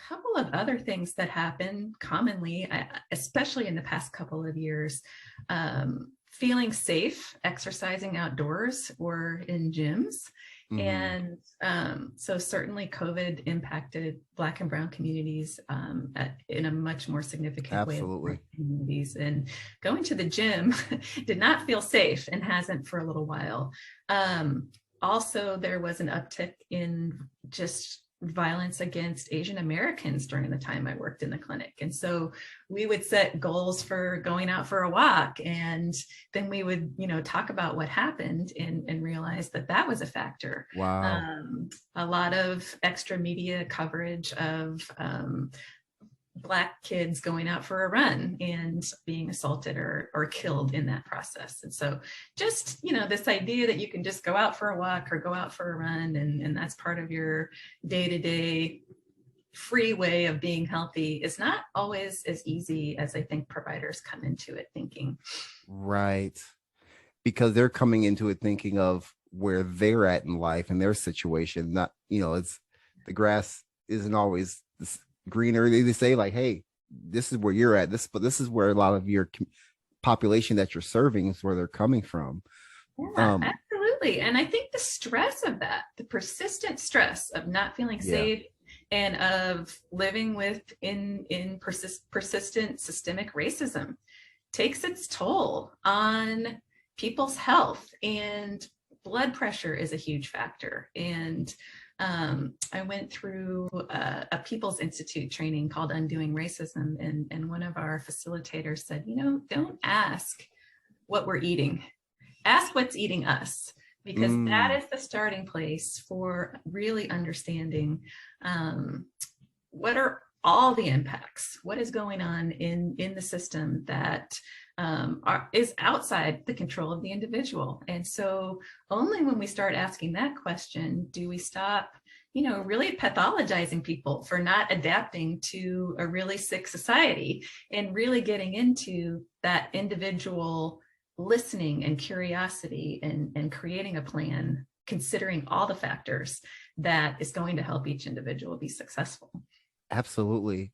couple of other things that happen commonly, especially in the past couple of years. Feeling safe exercising outdoors or in gyms. Hmm. And so certainly COVID impacted Black and Brown communities in a much more significant way than white Absolutely. communities. And going to the gym did not feel safe and hasn't for a little while. Um, Also, there was an uptick in just violence against Asian Americans during the time I worked in the clinic. And so we would set goals for going out for a walk, and then we would, talk about what happened and realize that that was a factor. Wow. A lot of extra media coverage of Black kids going out for a run and being assaulted or killed in that process. And so just, this idea that you can just go out for a walk or go out for a run, and that's part of your day-to-day free way of being healthy is not always as easy as I think providers come into it thinking. Right. Because they're coming into it thinking of where they're at in life and their situation. Not, it's the grass isn't always greener. They say like, hey, this is where you're at. But this is where a lot of your population that you're serving is where they're coming from. Yeah, Um, absolutely. And I think the stress of that, the persistent stress of not feeling yeah, safe and of living with persistent systemic racism takes its toll on people's health. And blood pressure is a huge factor. And I went through a People's Institute training called Undoing Racism. And one of our facilitators said, don't ask what we're eating, ask what's eating us, because that mm, is the starting place for really understanding what are all the impacts, what is going on in the system that is outside the control of the individual. And so only when we start asking that question do we stop really pathologizing people for not adapting to a really sick society, and really getting into that individual listening and curiosity, and creating a plan considering all the factors that is going to help each individual be successful. absolutely.